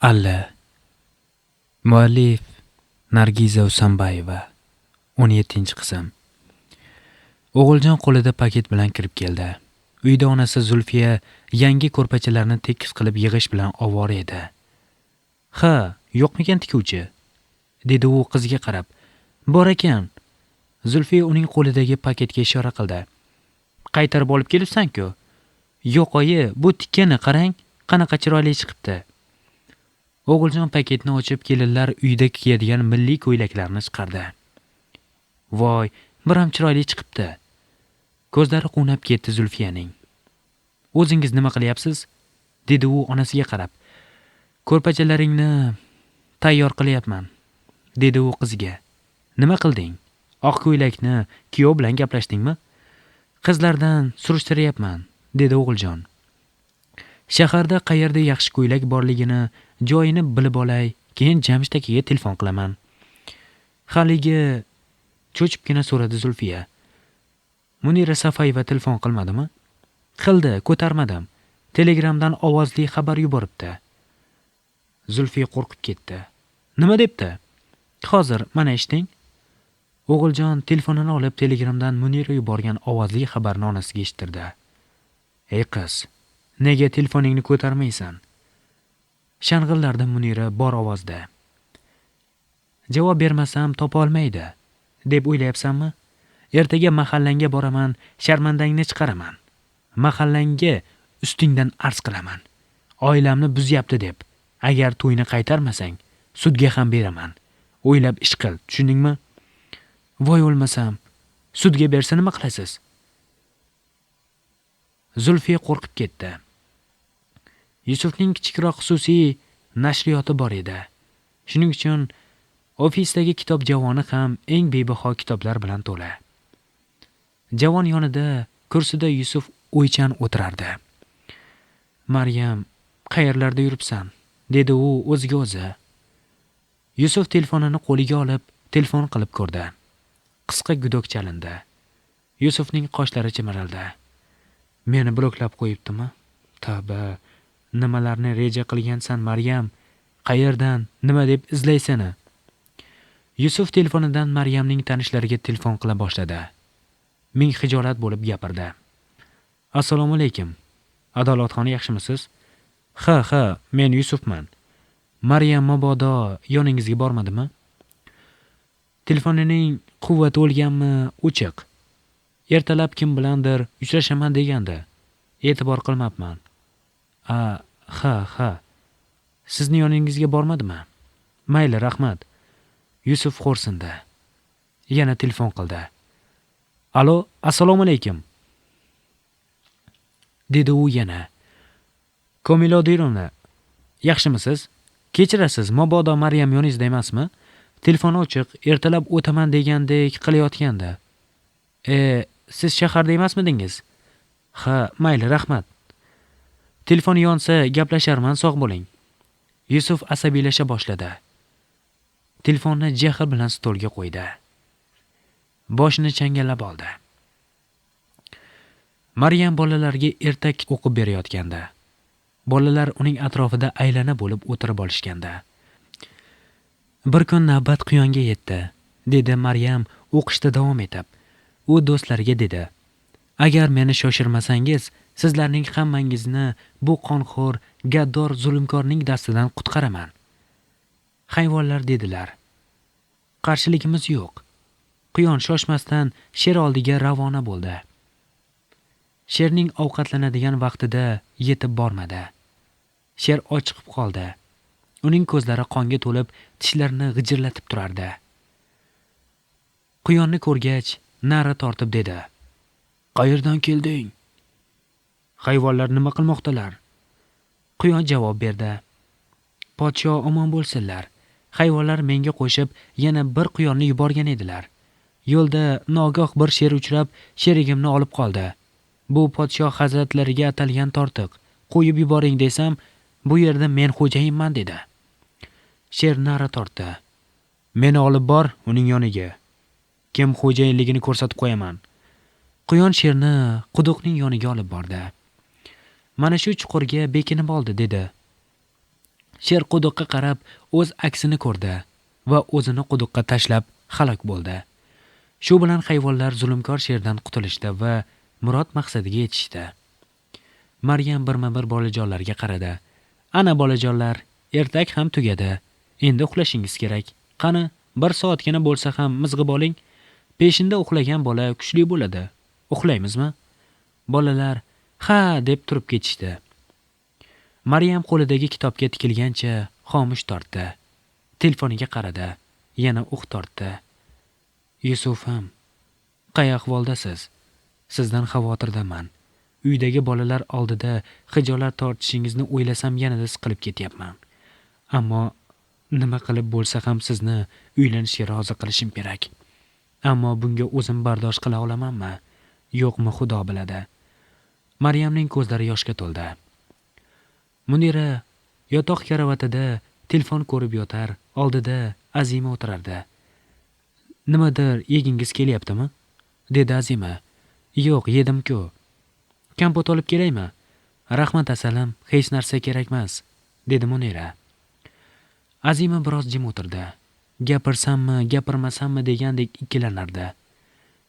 Alla. Muallif Nargiza Usambayeva. 17-qism. O'g'iljon qo'lida paket bilan kirib keldi. Uyda onasi Zulfiya yangi ko'rpachalarni tekis qilib yig'ish bilan ovora edi. "Ha, yo'qmikan tikuvchi?" dedi u qizga qarab. "Bor ekan." Zulfiya uning qo'lidagi paketga ishora qildi. "Qaytarib olib kelibsan-ku?" "Yo'q oyi, bu tikkani qarang, qanaqa chiroyli chiqibdi." O'g'iljon paketni ochib, kelinlar uyda kiyadigan milliy ko'ylaklarni chiqardi. "Voy, bir ham chiroyli chiqibdi." Ko'zlari quvnab ketdi Zulfiyaning. "O'zingiz nima qilyapsiz?" dedi u onasiga qarab. "Ko'rpachalaringni tayyor qilyapman", dedi u qiziga. "Nima qilding? Oq ko'ylakni kuyov bilan gaplashdingmi?" "Qizlardan surishtiryapman", dedi O'g'iljon. "Shaharda qayerda yaxshi ko'ylak borligini, joyini bilib olay, keyin Jamshid akaga telefon qilaman." Haligi cho'chibgina so'radi Zulfiya. "Munira Safayeva telefon qilmadimi?" "Qildi, ko'tarmadim. Telegramdan ovozli xabar yuboribdi." Zulfiya qo'rqib ketdi. "Nima debdi?" "Hozir mana eshiting." O'g'iljon telefonini olib telegramdan Munira yuborgan ovozli xabarni onasiga eshittirdi. "Ey qiz, nega telefoningni ko'tarmaysan?" shang'illardi Munira bor ovozda. "Javob bermasam topa olmaydi, deb o'ylayapsanmi? Ertaga mahallangga boraman, sharmandangni chiqaraman. Mahallangga ustingdan arz qilaman. Oilamni buzyapti deb. Agar to'yni qaytarmasang, sudga ham beraman. O'ylab ish qil, tushundingmi?" "Voy o'lmasam, sudga bersa nima qilasiz?" Zulfiya qo'rqib ketdi. Yusufning kichikroq xususiy nashriyoti bor edi. Shuning uchun ofisdagi kitob javoni ham eng bebaho kitoblar bilan to'la. Javon yonida kursida Yusuf o'ychan o'tirardi. "Maryam, qayerlarda yuribsan?" dedi u o'ziga o'zi. Yusuf telefonini qo'liga olib, telefon qilib ko'rdi. Qisqa gudok chalindi. Yusufning qoshlari chimirildi. "Meni bloklab qo'yibdimi? Tavba, nimalarni reja qilgansan Maryam? Qayerdan, nima deb izlaysani?" Yusuf telefonidan Maryamning tanishlariga telefon qila boshladi. Ming xijolat bo'lib gapirdi. "Assalomu alaykum. Adolatxon, yaxshimisiz?" Ha, men Yusufman. Maryam mabodo yoningizga bormadimi?" "Telefonining quvvati o'lganmi, o'chiq. Ertalab kim bilandir uchrashaman degandi. E'tibor qilmabman." Ha. Sizni yoningizga bormadimi?" "Mayli, rahmat." Yusuf xo'rsindi. Yana telefon qildi. "Alo, assalomu alaykum", dedi u yana. "Komila Odirovna, yaxshimisiz? Kechirasiz, mabodo Maryam yoningizda emasmi? Telefoni ochiq, ertalab o'taman degandek qilayotgandi." Siz shaharda emasmidingiz?" "Ha, mayli, rahmat." "Telefon yonsa gaplasharman, sog' bo'ling." Yusuf asabiylasha boshladi. Telefonni jahl bilan stolga qo'ydi. Boshini changallab oldi. Maryam bolalarga ertak o'qib berayotgandi. Bolalar uning atrofida aylana bo'lib o'tirib olishgandi. "Bir kun navbat Quyonga yetdi", dedi Maryam o'qishda davom etib. U do'stlariga dedi: "Agar meni shoshirmasangiz, sizlarning hammangizni bu qonxo'r, gaddor, zulmkorning dastidan qutqaraman." Hayvonlar dedilar: "Qarshiligimiz yo'q." Quyon shoshmasdan sher oldiga ravona bo'ldi. Sherning ovqatlanadigan vaqtida yetib bormadi. Sher och chiqib qoldi. Uning ko'zlari qonga to'lib, tishlarini g'ijirlatib turardi. Quyonni ko'rgach, na'ra tortib dedi: "Qayerdan kelding?" "Hayvonlar nima qilmoqdalar?" Quyon javob berdi: "Podsho omon bo'lsinlar. Hayvonlar menga qo'shib yana bir quyonni yuborgan edilar. Yo'lda nogoh bir sher uchrab, sherigimni olib qoldi. Bu podshoh hazratlariga atalgan tortiq. Qo'yib yuboring desam, bu yerda men xo'jayinman dedi." Sher na'ra tortdi: "Meni olib bor uning yoniga. Kim xo'jayinligini ko'rsatib qo'yaman." Quyon sherni quduqning yoniga olib bordi. "Mana shu chuqurga bekinib oldi", dedi. Sher quduqqa qarab o'z aksini ko'rdi va o'zini quduqqa tashlab halok bo'ldi. Shu bilan hayvonlar zulmkor sherdan qutulishdi va murod maqsadiga yetishdi. Maryam birma-bir bolajonlarga qaradi. Ana bolajonlar, ertak ham tugadi. Endi uxlashingiz kerak. Qani, 1 soatgina bo'lsa ham mizg'ib oling. Peshinda uxlagan bola kuchli bo'ladi. Uxlaymizmi? Bolalar ha deb turib ketishdi. Maryam qo'lidagi kitobga tikilgancha xomush tortdi. Telefoniga qaradi. Yana tortdi. Yusufim, qay ahvoldasiz? Sizdan xavotirdaman. Uydagi bolalar oldida xijolat tortishingizni o'ylasam yanada siqilib ketyapman. Ammo nima qilib bo'lsa ham sizni uylanishga rozi qilishim kerak. Ammo bunga o'zim bardosh qila olamanmi? Yo'qmi, Xudo biladi. Maryamning ko'zlari yoshga to'ldi. Munira yotoq karavotida telefon ko'rib yotar, oldida Azima o'tirardi. Nimadir yegingiz kelyaptimi? Dedi Azima. Yo'q, yedim-ku. Kompot olib kelaymi? Rahmat asalim, hech narsa kerak emas, dedi Munira. Azima biroz jim o'tirdi. Gapirsammi, gapirmasammi degandek ikkilanardi.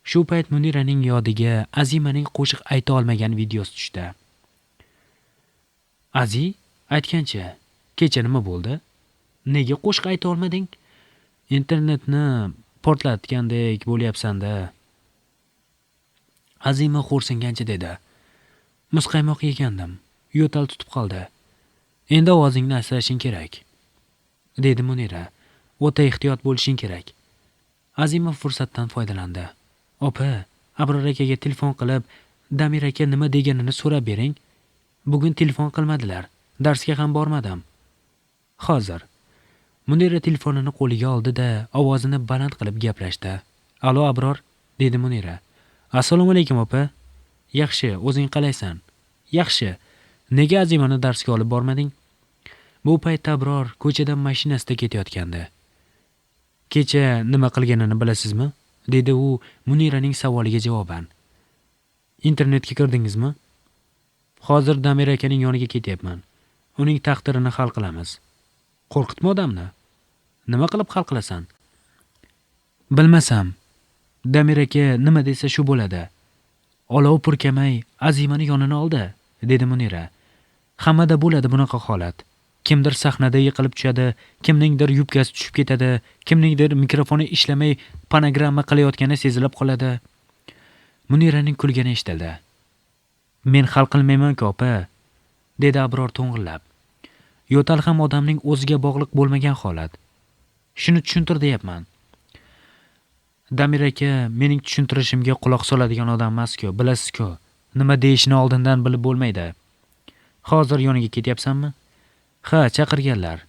Shu payt Muniraning yodiga Azimaning qo'shiq ayta olmagan videosi tushdi. Azi, aytgancha, kecha nima bo'ldi? Nega qo'shiq ayta olmading? Internetni portlatgandek bo'lyapsan-da. Azima xo'rsingancha dedi. Muzqaymoq yegandim. Yo'tal tutib qoldi. Endi ovozingni asrashing kerak, dedi Munira. O'ta ehtiyot bo'lishing kerak. Azima fursatdan foydalandi. Opa, Abror akaga telefon qilib, Damir aka nima deganini so'rab bering. Bugun telefon qilmadilar. Darsga ham bormadim. Hozir. Munira telefonini qo'liga oldi-da, ovozini baland qilib gaplashdi. Alo Abror, dedi Munira. Assalomu alaykum opa. Yaxshi, o'zing qalaysan? Yaxshi. Nega Azimani darsga olib bormading? Bu paytda Abror ko'chadan mashinasida ketayotgandi. Kecha nima qilganini bilasizmi? Dedi u Muniraning savoliga javoban. Internetga kirdingizmi? Hozir Damir akaning yoniga ketyapman. Uning taqdirini hal qilamiz. Qo'rqitma odamni. Nima qilib hal qilasan? Bilmasam. Damir aka nima desa shu bo'ladi. Olov purkamay Azimani yonini oldi, dedi Munira. Hammada bo'ladi bunaqa holat. Kimdir sahnada yiqilib tushadi, kimningdir yubkasi tushib ketadi, kimningdir mikrofoni ishlamay fonogramma qilayotgani sezilib qoladi. Muniraning kulgani eshitildi. Men hal qilmayman-ku opa, dedi Abror to'ng'illab. Yo'tal ham odamning o'ziga bog'liq bo'lmagan holat. Shuni tushuntir deyapman. Damir aka mening tushuntirishimga quloq soladigan odam emas-ku, bilasiz-ku. Nima deyishini oldindan bilib bo'lmaydi. Hozir yoniga ketyapsanmi? Ha, chaqirganlar.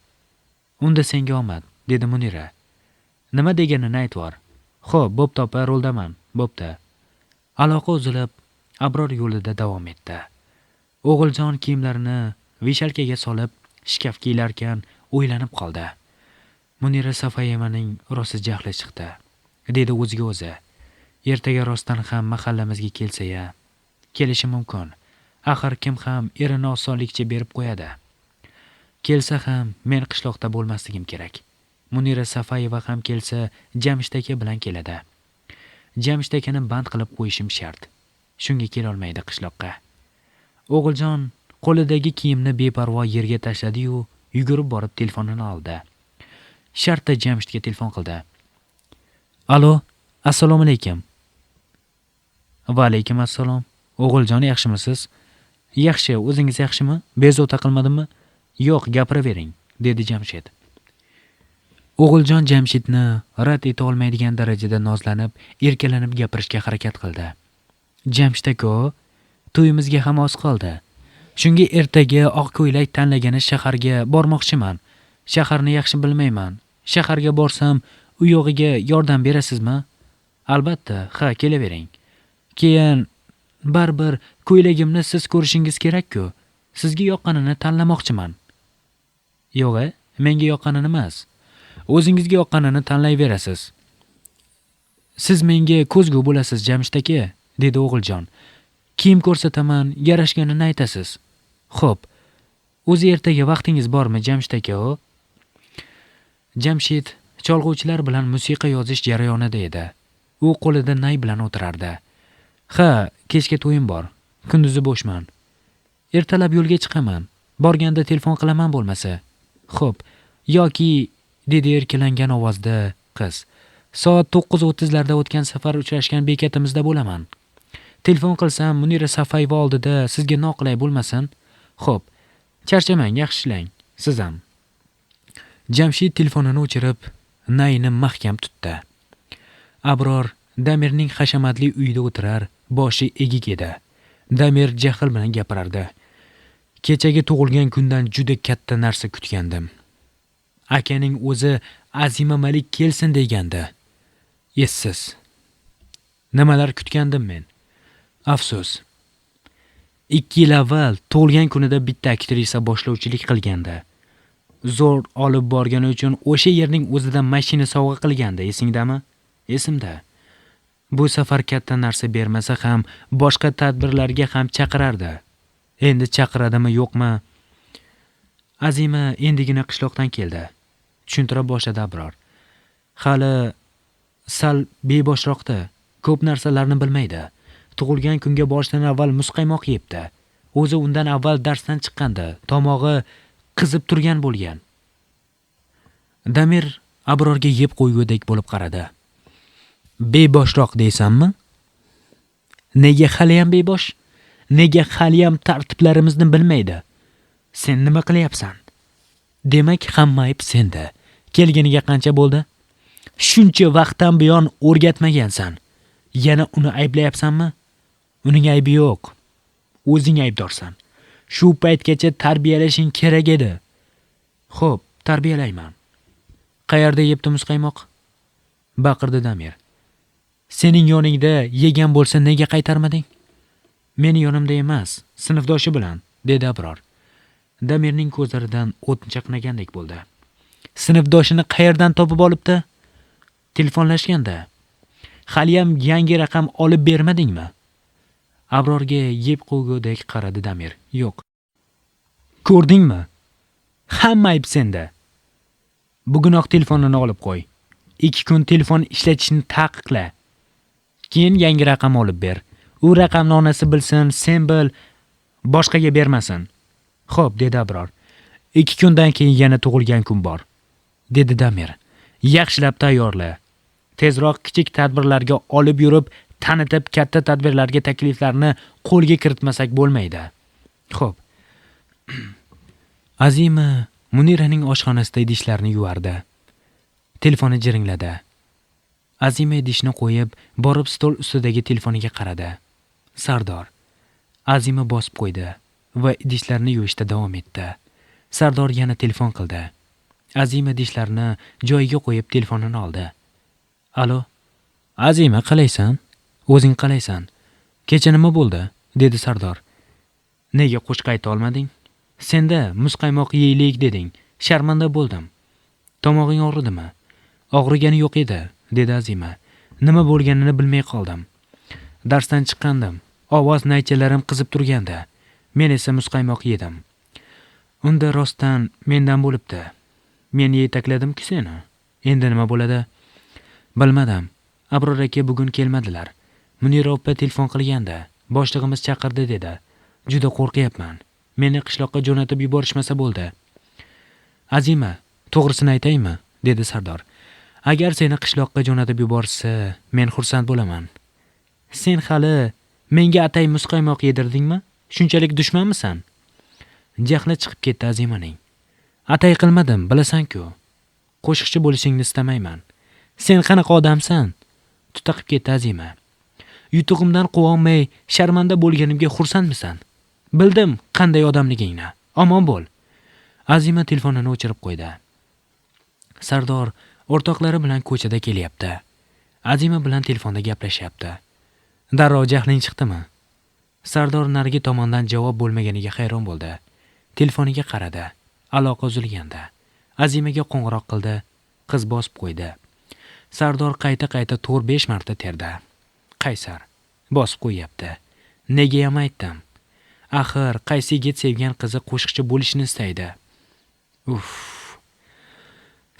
Unda senga omad, dedi Munira. Nima deganini aytvar. Xo'p, bo'pti opa, roldaman. Bo'pti. Aloqa uzilib, Abror yo'lida davom etdi. O'g'iljon kiyimlarini vishalkaga solib, shkaf kiylarkan o'ylanib qoldi. Munira Safayemaning rosa jahli chiqdi, dedi o'ziga o'zi. Ertaga rostdan ham mahallamizga kelsa-ya, kelishi mumkin. Axir kim ham erini osonlikcha berib qo'yadi. Kelsa ham men qishloqda bo'lmasligim kerak. Munira Safayeva ham kelsa, Jamshid aka bilan keladi. Jamshid akani band qilib qo'yishim shart. Shunga kela olmaydi qishloqqa. O'g'iljon qo'lidagi kiyimni beparvo yerga tashladi-yu, yugurib borib telefonini oldi. Shartta Jamshidga telefon qildi. Alo, assalomu alaykum. Va alaykum assalom. O'g'iljon, yaxshimisiz? Yaxshi, o'zingiz yaxshimi? Bezovta qilmadimmi? Yo'q, gapiravering, dedi Jamshid. O'g'iljon Jamshidni rad eta olmaydigan darajada nozlanib, erkalanib gapirishga harakat qildi. Jamshid aka, to'yimizga ham oz qoldi. Shunga ertaga oq ko'ylak tanlagani shaharga bormoqchiman. Shaharni yaxshi bilmayman. Shaharga borsam, u yog'iga yordam berasizmi? Albatta, ha, kelavering. Keyin baribir ko'ylagimni siz ko'rishingiz kerak-ku. Sizga yoqqanini tanlamoqchiman. Yo'q, menga yoqqanini emas. O'zingizga yoqqanini tanlayverasiz. Siz menga ko'zgu bo'lasiz, Jamshid aka, dedi O'g'iljon. Kiyim ko'rsataman, yarashganini aytasiz. Xo'p. O'zi ertaga vaqtingiz bormi, Jamshid aka? Jamshid cholg'uvchilar bilan musiqa yozish jarayonida edi. U qo'lida nay bilan o'tirardi. Ha, kechga to'yim bor. Kunduzi bo'shman. Ertalab yo'lga chiqaman. Borganda telefon qilaman bo'lmasa. Xo'p, yoki dedi erkalangan ovozda qiz. Soat 9:30larda o'tgan safar uchrashgan bekatimizda bo'laman. Telefon qilsam Munira Safayeva oldida sizga noqulay bo'lmasin? Xo'p, charchamang, yaxshi ishlang. Siz ham. Jamshid telefonini o'chirib, nayni mahkam tutdi. Abror Damirning hashamatli uyida o'tirar, boshi egik edi. Damir jahl bilan gapirardi. Kechagi tug'ilgan kundan juda katta narsa kutgandim. Akaning o'zi Azima Malik kelsin degandi. Essiz. Nimalar kutgandim men? Afsus. 2 yil avval tug'ilgan kunida bitta aktrisa boshlovchilik qilgandi. Zo'r olib borgani uchun o'sha yerning o'zida mashina sovg'a qilgandi, esingdami? Esimda. Bu safar katta narsa bermasa ham boshqa tadbirlarga ham chaqirardi. Endi chaqiradimi, yo'qmi? Azima endigina qishloqdan keldi. Tushuntira boshladi Abror. Hali sal beboshroqda, ko'p narsalarni bilmaydi. Tug'ilgan kunga borishdan avval muzqaymoq yebdi. O'zi undan avval darsdan chiqqandi. Tomog'i qizib turgan bo'lgan. Damir Abrorga yeb qo'ygudek bo'lib qaradi. Beboshroq deysanmi? Nega hali ham bebosh? Nega hali ham tartiblarimizni bilmaydi? Sen nima qilyapsan? Demak, hamma ayb senda. Kelganiga qancha bo'ldi? Shuncha vaqtdan buyon o'rgatmagansan. Yana uni ayblayapsanmi? Uning aybi yo'q. O'zing aybdorsan. Shu paytgacha tarbiyalashing kerak edi. Xo'p, tarbiyalayman. Qayerda yebdi muzqaymoq? Baqirdi Damir. Sening yoningda yegan bo'lsa nega qaytarmading? Meni yonimda emas, sinfdoshi bilan, dedi Abror. Damirning ko'zlaridan o't chaqnagandek bo'ldi. Sinfdoshini qayerdan topib olibdi? Telefonlashganda. Haliyam yangi raqam olib bermadingmi? Abrorga yeb qo'ygudek qaradi Damir. Yo'q. Ko'rdingmi? Hamma ayb senda. Bugunoq telefonini olib qo'y. 2 kun telefon ishlatishni taqiqla. Keyin yangi raqam olib ber. U raqamni onasi bilsin, sen bil, boshqaga bermasin. Xo'p, dedi Abror. 2 kundan keyin yana tug'ilgan kun bor, dedi Damir. Yaxshilab tayyorla. Tezroq kichik tadbirlarga olib yurib, tanitib katta tadbirlarga takliflarni qo'lga kiritmasak bo'lmaydi. Xo'p. Azima Muniraning oshxonasida idishlarni yuvardi. Telefoni jiringladi. Azima idishni qo'yib, borib stol ustidagi telefoniga qaradi. Sardor. Azima bosib qo'ydi va idishlarni yuvishda davom etdi. Sardor yana telefon qildi. Azima idishlarni joyiga qo'yib telefonini oldi. Alo. Azima, qalaysan? O'zing qalaysan? Kecha nima bo'ldi? Dedi Sardor. Nega qo'shiq ayta olmading? Senda muzqaymoq yeylik deding. Sharmanda bo'ldim. Tomog'ing og'ridimi? Og'rigani yo'q edi, dedi Azima. Nima bo'lganini bilmay qoldim. Darsdan chiqqandim. Ovoz naychalarim qizib turgandi. Men esa muzqaymoq yedim. Unda rostdan mendan bo'libdi. Men yetakladim-ku seni. Endi nima bo'ladi? Bilmadim. Abror aka bugun kelmadilar. Munira opa telefon qilganda, boshlig'imiz chaqirdi dedi. Juda qo'rqyapman. Meni qishloqqa jo'natib yuborishmasa bo'ldi. Azima, to'g'risini aytaymi? Dedi Sardor. Agar seni qishloqqa jo'natib yuborsa, men xursand bo'laman. Sen hali menga atay muzqaymoq yedirdingmi? Shunchalik dushmanmisan? Jahli chiqib ketdi Azimaning. Atay qilmadim, bilasan-ku. Qo'shiqchi bo'lishingni istamayman. Sen qanaqa odamsan? Tutaqib ketdi Azima. Yutug'imdan quvonmay, sharmanda bo'lganimga xursandmisan? Bildim qanday odamligingni. Omon bo'l. Azima telefonini o'chirib qo'ydi. Sardor o'rtoqlari bilan ko'chada kelyapti. Azima bilan telefonda gaplashyapti. Darrov jahling chiqdimi? Sardor narigi tomondan javob bo'lmaganiga hayron bo'ldi. Telefoniga qaradi. Aloqa uzilgandi. Azimaga qo'ng'iroq qildi. Qiz bosib qo'ydi. Sardor qayta 4-5 marta terdi. Qaysar bosib qo'yapti. Nega ham aytdim? Axir qaysi yigit sevgan qizi qo'shiqchi bo'lishini istaydi. Uff.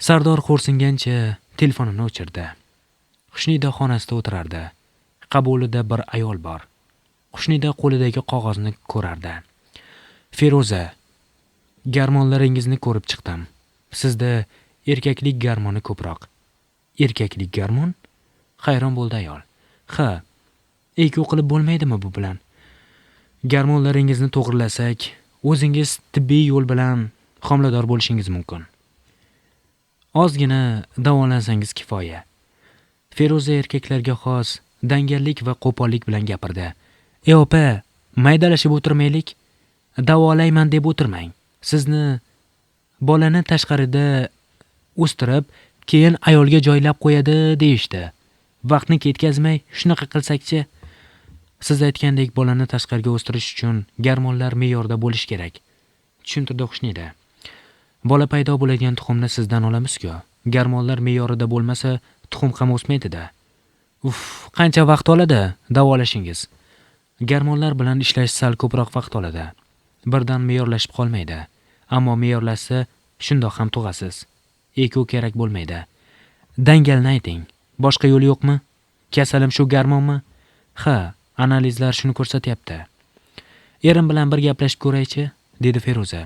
Sardor xo'rsingancha telefonini o'chirdi. Xushnida xonasida o'tirardi. Qabulida bir ayol bor. Xushnida qo'lidagi qog'ozni ko'rardi. Feruza, garmonlaringizni ko'rib chiqdim. Sizda erkaklik garmoni ko'proq. Erkaklik garmon? Hayron bo'ldi ayol. Ha, eku qilib bo'lmaydimi bu bilan? Garmonlaringizni to'g'rilasak, o'zingiz tibbiy yo'l bilan homilador bo'lishingiz mumkin. Ozgina davolansangiz kifoya. Feruza erkaklarga xos dangallik va qo'pollik bilan gapirdi. Opa, maydalashib o'tirmaylik. Davolayman deb o'tirmang. Sizni bolani tashqarida o'stirib, keyin ayolga joylab qo'yadi deyishdi. Vaqtni ketkazmay shunaqa qilsak-chi? Siz aytgandek bolani tashqariga o'stirish uchun garmonlar me'yorda bo'lish kerak. Tushuntirdi Xushnida. Bola paydo bo'ladigan tuxumni sizdan olamiz-ku. Garmonlar me'yorida bo'lmasa, tuxum ham o'smaydi-da. Uff, qancha vaqt oladi davolashingiz? Garmonlar bilan ishlash sal ko'proq vaqt oladi. Birdan me'yorlashib qolmaydi. Ammo me'yorlashsa, shundoq ham tug'asiz. Eku kerak bo'lmaydi. Dangalni ayting. Boshqa yo'l yo'qmi? Kasalim shu garmonmi? Ha, analizlar shuni ko'rsatyapti. Erim bilan bir gaplashib ko'raychi, dedi Feruza.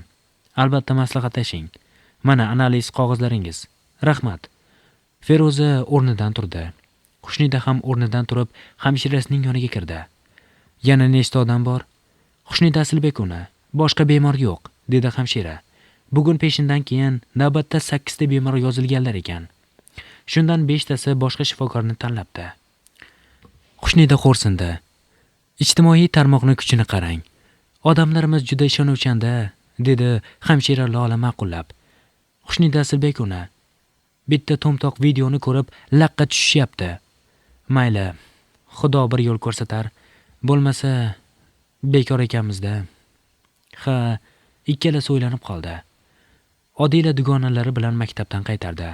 Albatta maslahatlashing. Mana analiz qog'ozlaringiz. Rahmat. Feruza o'rnidan turdi. Xushnida ham o'rnidan turib, hamshirasining yoniga kirdi. Yana nechta odam bor? Xushnida Asilbekona. Boshqa bemor yo'q, dedi hamshira. Bugun peshindan keyin navbatda 8 ta bemor yozilganlar ekan. Shundan 5 tasi boshqa shifokorni tanlabdi. Xushnida xo'rsindi. Ijtimoiy tarmoqni kuchini qarang. Odamlarimiz juda ishonuvchanda, dedi hamshira Lola ma'qullab. Xushnida Asilbekona. Bitta to'mtoq videoni ko'rib laqqa tushishyapti. Mayli, Xudo bir yo'l ko'rsatar. Bo'lmasa bekor ekanmiz-da. Ha, ikkalasi o'ylanib qoldi. Odila dugonalari bilan maktabdan qaytardi.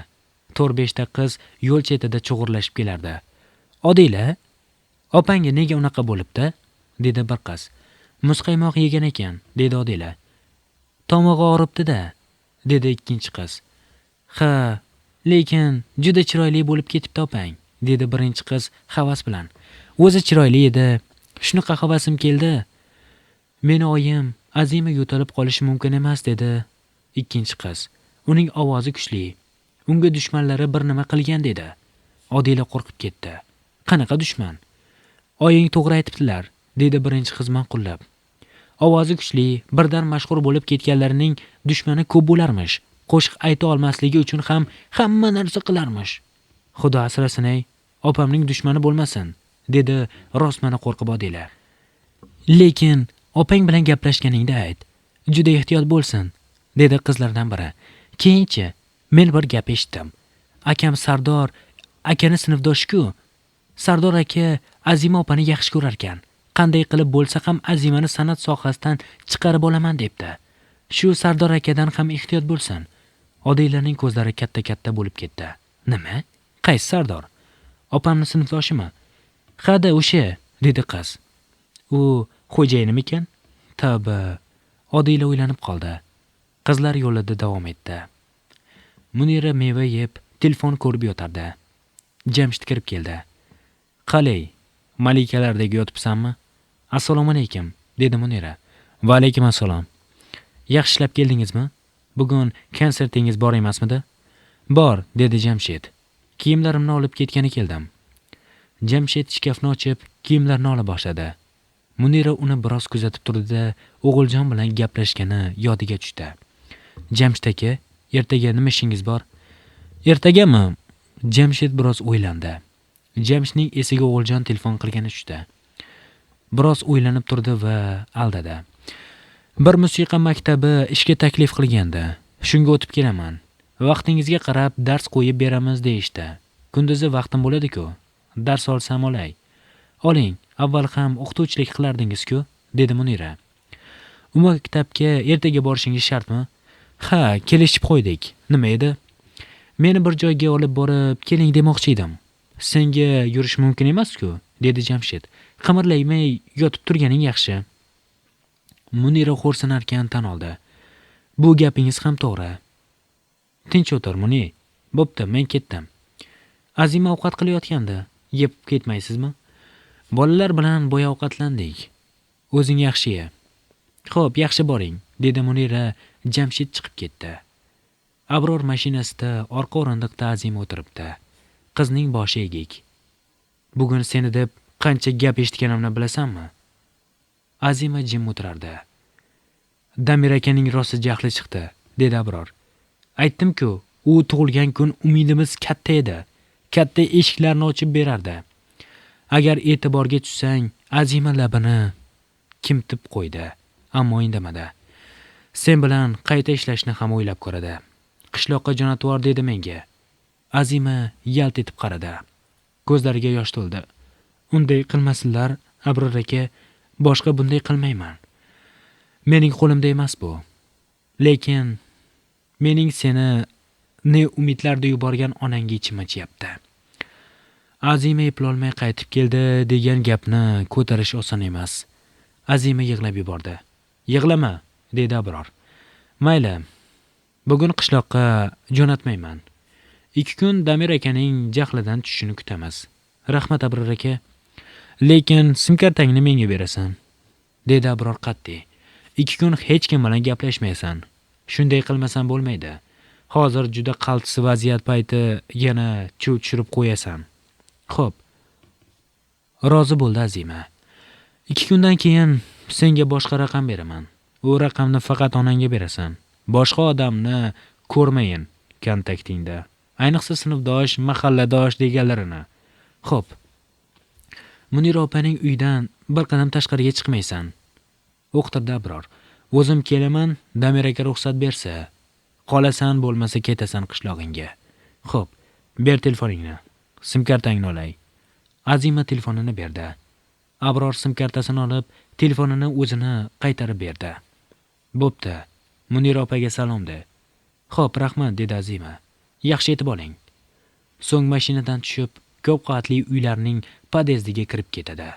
4-5 ta qiz yo'l chetida chug'urlashib kelardi. Odila, opangga nega unaqa bo'libdi? Dedi bir qiz. Muzqaymoq yegan ekan, dedi Odila. Tomog'i og'ribdi-da, dedi ikkinchi qiz. Ha, lekin juda chiroyli bo'lib ketibdi opang, dedi birinchi qiz havas bilan. O'zi chiroyli edi, shunaqa havasim keldi. Meni oyim Azima yo'talib qolishi mumkin emas, dedi ikkinchi qiz. Uning ovozi kuchli. Unga dushmanlari bir nima qilgan, dedi. Odila qo'rqib ketdi. Qanaqa dushman? Oying to'g'ri aytibdilar, dedi birinchi qiz ma'qullab. Ovozi kuchli, birdan mashhur bo'lib ketganlarining dushmani ko'p bo'larmish. Qo'shiq ayta olmasligi uchun ham hamma narsa qilarmish. Xudo asrasin-ey, opamning dushmani bo'lmasin, dedi rostmana qo'rqib Odila. Lekin opang bilan gaplashganingda ayt. Juda ehtiyot bo'lsin, dedi qizlardan biri. Keyinchi men bir gap eshitdim. Akam Sardor akani sinfdosh-ku. Sardor aka Azima opani yaxshi ko'rar ekan. Qanday qilib bo'lsa ham Azimani san'at sohasidan chiqarib olaman debdi. Shu Sardor akadan ham ehtiyot bo'lsin. Odilaning ko'zlari katta-katta bo'lib ketdi. Nima? Qaysi Sardor? Opamning sinfdoshimi? Ha-da, o'sha, dedi qiz. U xo'jayinimikan? Tavba. Odila o'ylanib qoldi. Qizlar yo'lida davom etdi. Munira meva yeb, telefon ko'rib yotardi. Jamshid kirib keldi. Qalay, malikalardek yotibsanmi? Assalomu alaykum, dedi Munira. Va alaykum assalom. Yaxshi ishlab keldingizmi? Bugun konsertingiz bor emasmidi? Bor, dedi Jamshid. Kiyimlarimni olib ketgani keldim. Jamshid shkafni ochib, kiyimlarni ola boshladi. Munira uni biroz kuzatib turdi-da, o'g'iljon bilan gaplashgani yodiga tushdi. Jamshid aka, ertaga nima ishingiz bor? Ertagami? Jamshid biroz o'ylandi. Jamshidning esiga o'g'iljon telefon qilgani tushdi. Biroz o'ylanib turdi va aldadi. Bir musiqa maktabi ishga taklif qilgandi. Shunga o'tib kelaman. Vaqtingizga qarab dars qo'yib beramiz deyishdi. Kunduzi vaqtim bo'ladi-ku. Dars olsam olay. Oling, avval ham o'qituvchilik qilardingiz-ku, dedi Munira. U maktabga ertaga borishingiz shartmi? Ha, kelishib qo'ydik. Nima edi? Meni bir joyga olib borib, keling demoqchi edim. Senga yurish mumkin emas-ku, dedi Jamshid. Qimirlaymay yotib turganing yaxshi. Munira xo'rsinarkan tan oldi. Bu gapingiz ham to'g'ri. Tinch o'tir, Muni. Bo'pti, men ketdim. Azima ovqat qilayotgandi. Yeb ketmaysizmi? Bolalar bilan bo'ya ovqatlandik. O'zing yaxshi ye. Xo'p, yaxshi boring, dedi Munira. Jamshid chiqib ketdi. Abror mashinasida orqa o'rindiqda Azima o'tiribdi. Qizning boshi egik. Bugun seni deb qancha gap eshitganimni bilasanmi? Azima jim o'tirardi. Damir akaning rosti jahli chiqdi, dedi Abror. Aytdim-ku, u tug'ilgan kun umidimiz katta edi. Katta eshiklarni ochib berardi. Agar e'tiborga tushsang, Azima labini kimtib qo'ydi, ammo indamadi. Sen bilan qayta ishlashni ham o'ylab ko'radi. Qishloqqa jo'natvor dedi menga. Azima yalt etib qaradi. Ko'zlariga yosh to'ldi. Unday qilmasinlar, Abror aka, boshqa bunday qilmayman. Mening qo'limda emas bu. Lekin mening seni ne umidlarda yuborgan onangga ichim achyapti. Azima eplolmay qaytib keldi degan gapni ko'tarish oson emas. Azima yig'lab yubordi. Yig'lama, dedi Abror. Mayli. Bugun qishloqqa jo'natmayman. 2 kun Damir akaning jahlidan tushishini kutamiz. Rahmat Abror aka. Lekin simkartangni menga berasan, dedi Abror qat'iy. 2 kun hech kim bilan gaplashmaysan. Shunday qilmasan bo'lmaydi. Hozir juda qaltis vaziyat payti yana chuv tushirib qo'yasan. Xo'p. Rozi bo'ldi Azima. 2 kundan keyin senga boshqa raqam beraman. U raqamni faqat onangga berasan. Boshqa odamni ko'rmayin kontaktingda. Ayniqsa sinfdosh, mahalladosh deganlarini. Xo'p. Munira opaning uyidan bir qadam tashqariga chiqmaysan. O'qtirdi Abror. O'zim kelaman, Damir aka ruxsat bersa. Qolasan, bo'lmasa ketasan qishlog'ingga. Xo'p, ber telefoningni. Simkartangni olay. Azima telefonini berdi. Abror simkartasini olib, telefonini o'zini qaytarib berdi. Bo'pti. Munira opaga salom de. Xo'p, rahmat, dedi Azima. Yaxshi etib oling. So'ng mashinadan tushib, ko'p qavatli uylarning pod'ezdiga kirib ketadi.